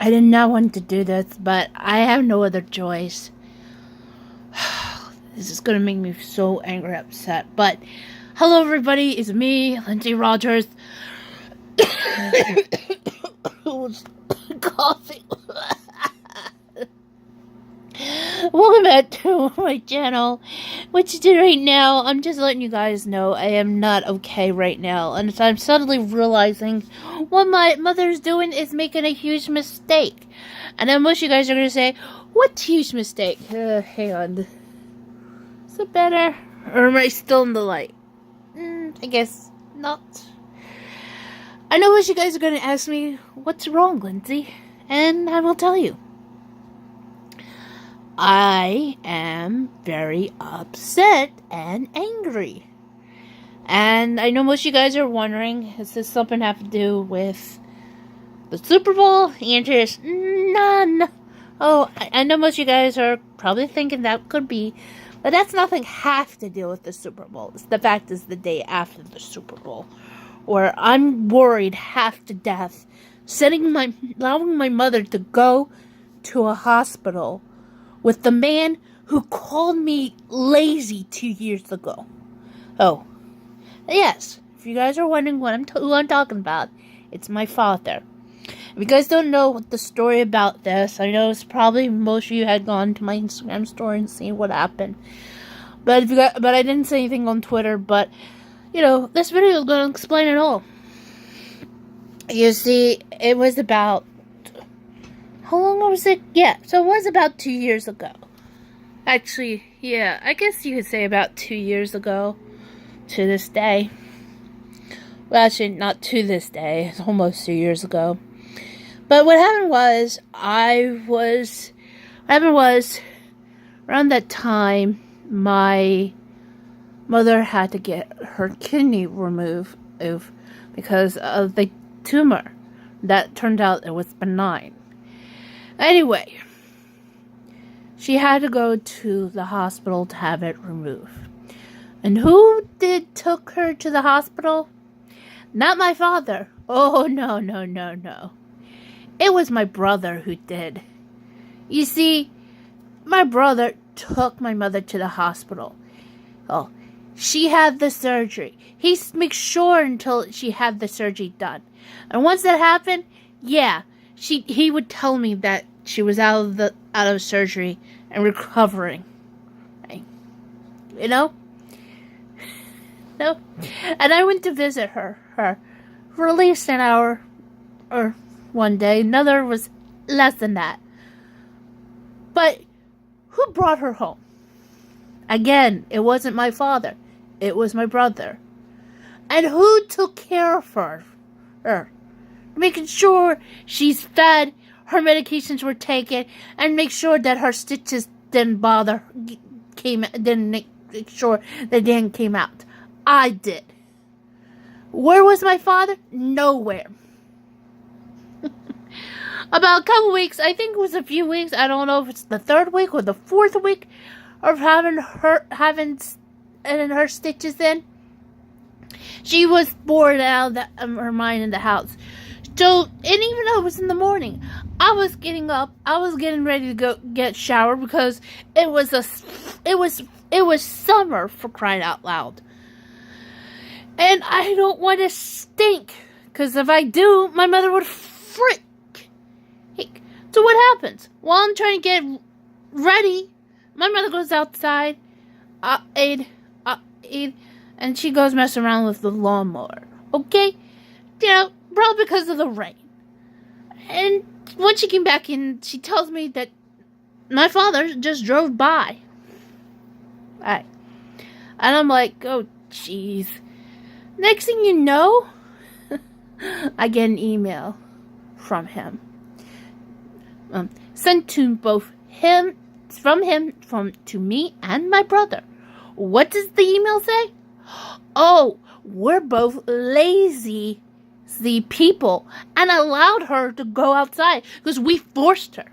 I did not want to do this, but I have no other choice. This is gonna make me so angry, upset. But hello, everybody. It's me, Lindsay Rogers. Who's coughing? Welcome back to my channel. What you do right now? I'm just letting you guys know I am not okay right now, and I'm suddenly realizing what my mother's doing is making a huge mistake. And then most of you guys are gonna say, "What huge mistake?" Hang on. Is it better, or am I still in the light? I guess not. I know what you guys are gonna ask me. What's wrong, Lindsay? And I will tell you. I am very upset and angry. And I know most of you guys are wondering, does this something have to do with the Super Bowl? The answer is none. Oh, I know most of you guys are probably thinking that could be, but that's nothing have to do with the Super Bowl. It's the fact is the day after the Super Bowl, where I'm worried half to death, allowing my mother to go to a hospital with the man who called me lazy 2 years ago. Oh, yes. If you guys are wondering who I'm talking about, it's my father. If you guys don't know what the story about this, I know it's probably most of you had gone to my Instagram story and seen what happened. But I didn't say anything on Twitter. But this video is going to explain it all. You see, it was about. How long was it? Yeah, so it was about 2 years ago. Actually, yeah, I guess you could say about 2 years ago to this day. Well, actually, not to this day. It's almost 2 years ago. But what happened was, around that time, my mother had to get her kidney removed because of the tumor that turned out it was benign. Anyway, she had to go to the hospital to have it removed. And who took her to the hospital? Not my father. Oh, no. It was my brother who did. You see, my brother took my mother to the hospital. Oh, she had the surgery. He made sure until she had the surgery done. And once that happened, yeah, he would tell me that she was out of surgery and recovering. Right? No. And I went to visit her for at least an hour or one day. Another was less than that. But who brought her home? Again, it wasn't my father. It was my brother. And who took care of her? Making sure she's fed, her medications were taken, and make sure that her stitches didn't make sure they didn't came out. I did. Where was my father? Nowhere. About a couple weeks, I think it was a few weeks, I don't know if it's the 3rd week or the 4th week of having her stitches in, she was bored out of her mind in the house. So, and even though it was in the morning, I was getting up. I was getting ready to go get showered because it was summer, for crying out loud. And I don't want to stink, because if I do, my mother would freak. So what happens? While I'm trying to get ready, my mother goes outside, and she goes messing around with the lawnmower. Okay? Probably because of the rain. And when she came back in, she tells me that my father just drove by. Alright. And I'm like, oh, jeez. Next thing you know, I get an email from him. Sent to both to me and my brother. What does the email say? Oh, we're both lazy people and allowed her to go outside because we forced her.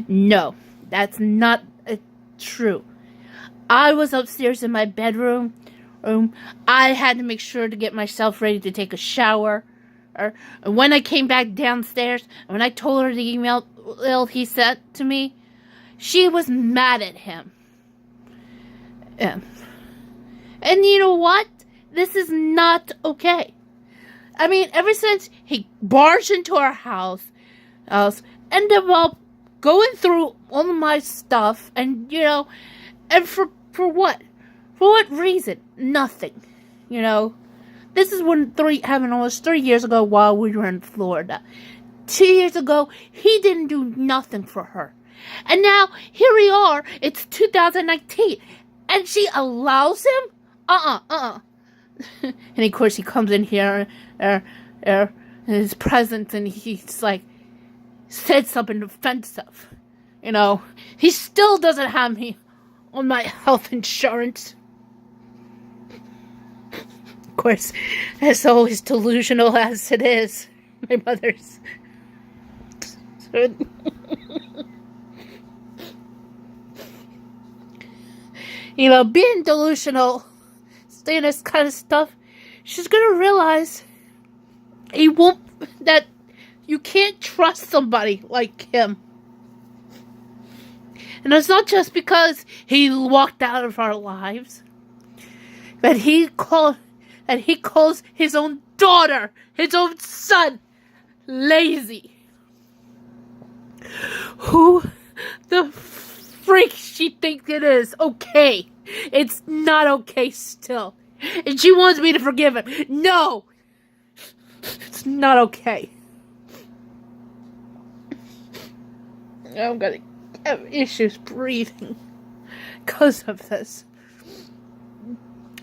No, that's not true. I was upstairs in my bedroom. I had to make sure to get myself ready to take a shower. or when I came back downstairs, when I told her the email he sent to me, she was mad at him. And you know what? This is not okay. I mean, ever since he barged into our house, ended up going through all of my stuff, and and for what? For what reason? Nothing. This is happened almost 3 years ago while we were in Florida. 2 years ago, he didn't do nothing for her. And now, here we are, it's 2019, and she allows him? And of course, he comes in here, in his presence, and he's like, said something offensive. He still doesn't have me on my health insurance. Of course, as always delusional as it is, my mother's. Being delusional, saying this kind of stuff, she's gonna realize that you can't trust somebody like him. And it's not just because he walked out of our lives, but he calls his own daughter, his own son, lazy. Who the freak she thinks it is? Okay. It's not okay still. And she wants me to forgive him. No! It's not okay. I'm gonna have issues breathing because of this.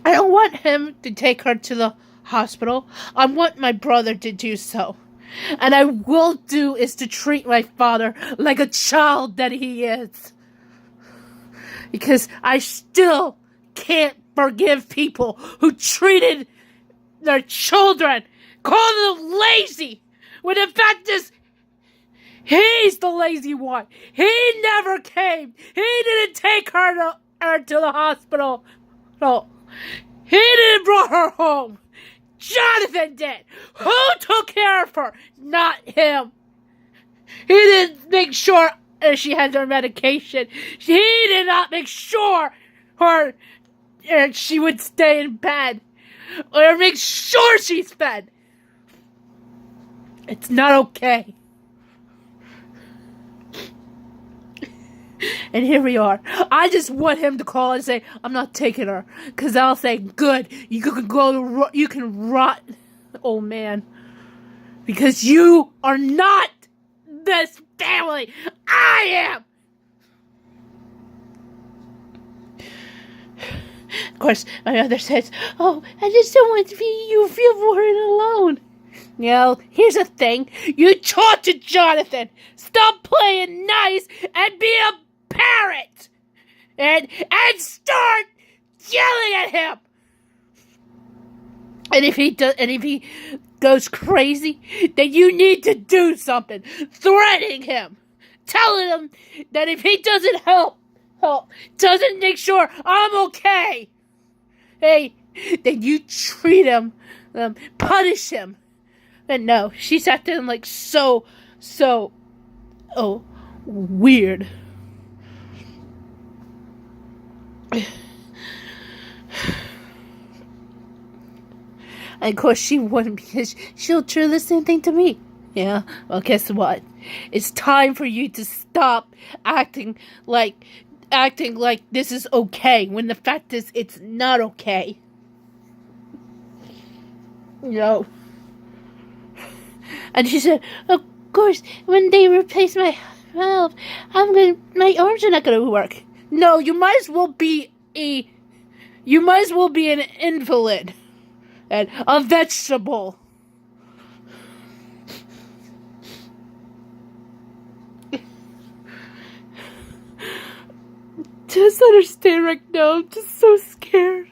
I don't want him to take her to the hospital. I want my brother to do so. And I will do is to treat my father like a child that he is. Because I still can't forgive people who treated their children, called them lazy, when the fact is, he's the lazy one. He never came. He didn't take her to the hospital. No. He didn't bring her home. Jonathan did. Who took care of her? Not him. He didn't make sure she had her medication. He did not make sure she would stay in bed. Or make sure she's fed. It's not okay. And here we are. I just want him to call and say, I'm not taking her. Because I'll say, good. You can rot, old man. Because you are not this family. I am. Of course, my mother says, oh, I just don't want you to feel bored and alone. Here's the thing. You talk to Jonathan. Stop playing nice and be a parrot. And start yelling at him. And if he goes crazy, then you need to do something. Threatening him. Telling him that if he doesn't doesn't make sure I'm okay, hey, then you treat him, punish him. But no, she's acting like so weird. And of course she wouldn't, because she'll do the same thing to me. Yeah, well, guess what? It's time for you to stop acting like this is okay, when the fact is it's not okay. And she said, of course, when they replace my valve, my arms are not gonna work. No, you might as well be an invalid and a vegetable. Just understand right now, I'm just so scared.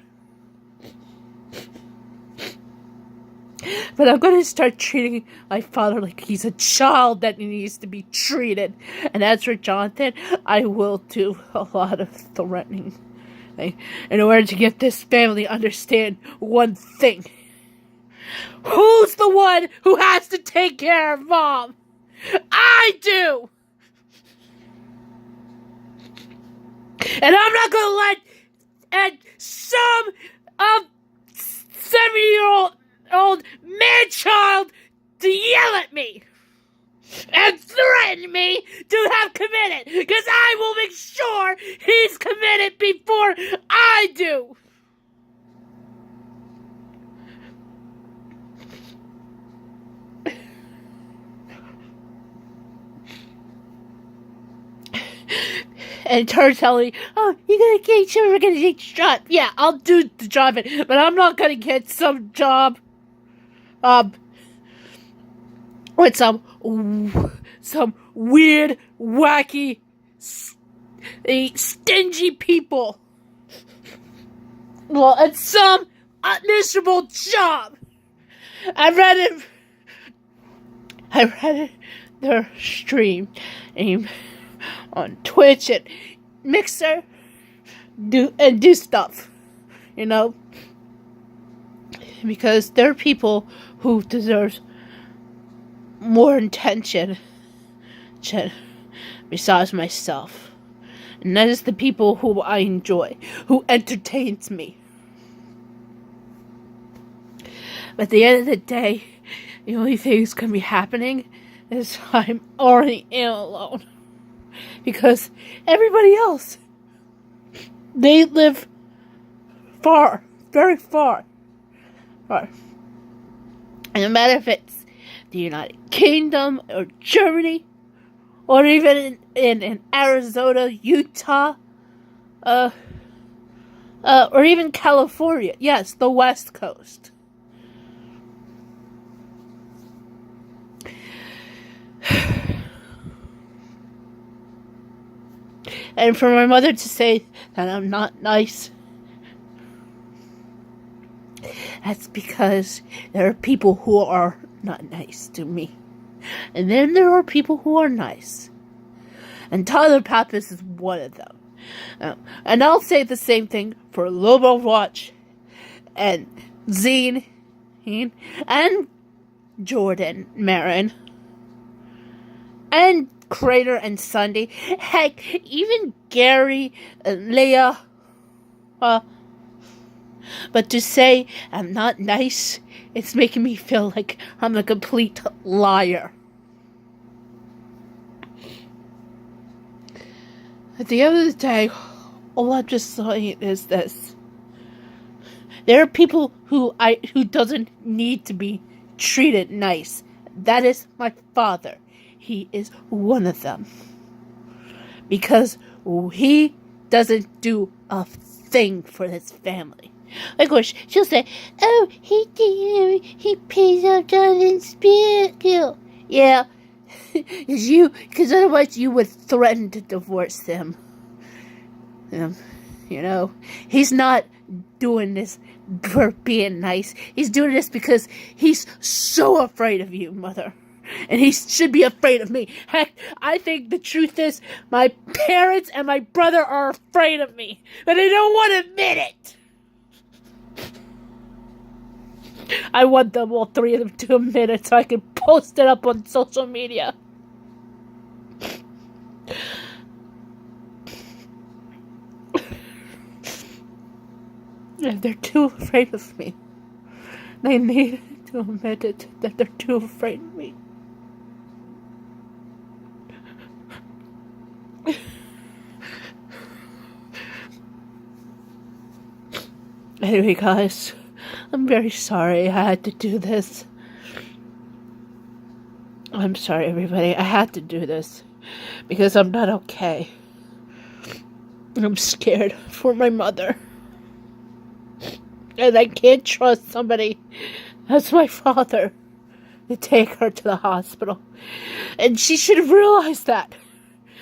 But I'm going to start treating my father like he's a child that needs to be treated. And as for Jonathan, I will do a lot of threatening in order to get this family to understand one thing. Who's the one who has to take care of Mom? I do! And I'm not gonna let some 7-year-old man-child to yell at me and threaten me to have committed, because I will make sure he's committed before I do. And turns telling me, oh, you're gonna get sure we're gonna take the job. Yeah, I'll do the job, but I'm not gonna get some job, with some weird, wacky, stingy people. Well, it's some miserable job. I read their stream on Twitch and Mixer, do stuff, because there are people who deserve more attention besides myself, and that is the people who I enjoy, who entertains me. But at the end of the day, the only thing that's gonna be happening is I'm already in alone. Because everybody else, they live far, very far. And no matter if it's the United Kingdom or Germany, or even in Arizona, Utah, or even California. Yes, the West Coast. And for my mother to say that I'm not nice, that's because there are people who are not nice to me. And then there are people who are nice. And Tyler Pappas is one of them. And I'll say the same thing for Lobo Watch, and Zine, and Jordan Marin, and Crater and Sunday. Heck, even Gary and Leah. But to say I'm not nice, it's making me feel like I'm a complete liar. At the end of the day, all I'm just saying is this. There are people who doesn't need to be treated nice. That is my father. He is one of them. Because he doesn't do a thing for his family. Of course, she'll say, oh, he pays up Jonathan's bill. Yeah, because otherwise you would threaten to divorce him. He's not doing this for being nice. He's doing this because he's so afraid of you, Mother. And he should be afraid of me. Heck, I think the truth is my parents and my brother are afraid of me. But they don't want to admit it. I want them, all three of them, to admit it so I can post it up on social media. If they're too afraid of me, they need to admit it, that they're too afraid of me. Anyway, guys, I'm very sorry I had to do this. I'm sorry, everybody. I had to do this because I'm not okay. I'm scared for my mother. And I can't trust somebody as my father to take her to the hospital. And she should have realized that.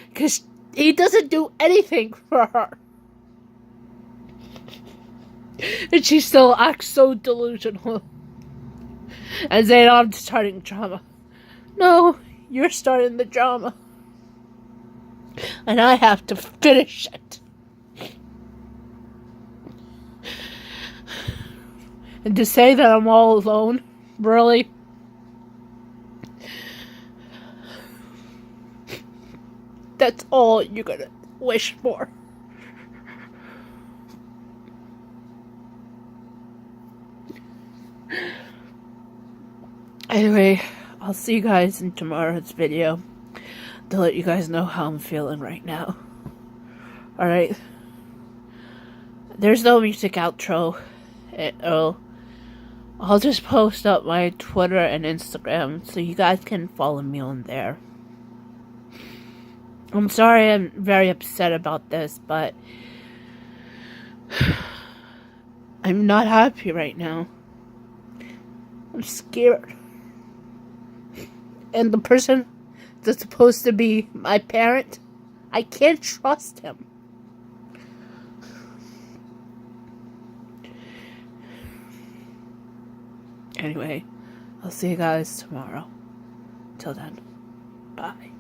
Because he doesn't do anything for her. And she still acts so delusional. And saying, oh, I'm starting drama. No, you're starting the drama. And I have to finish it. And to say that I'm all alone Really? That's all you're gonna wish for. Anyway, I'll see you guys in tomorrow's video to let you guys know how I'm feeling right now. Alright? There's no music outro. I'll just post up my Twitter and Instagram so you guys can follow me on there. I'm sorry I'm very upset about this, but I'm not happy right now. I'm scared. And the person that's supposed to be my parent, I can't trust him. Anyway, I'll see you guys tomorrow. Till then, bye.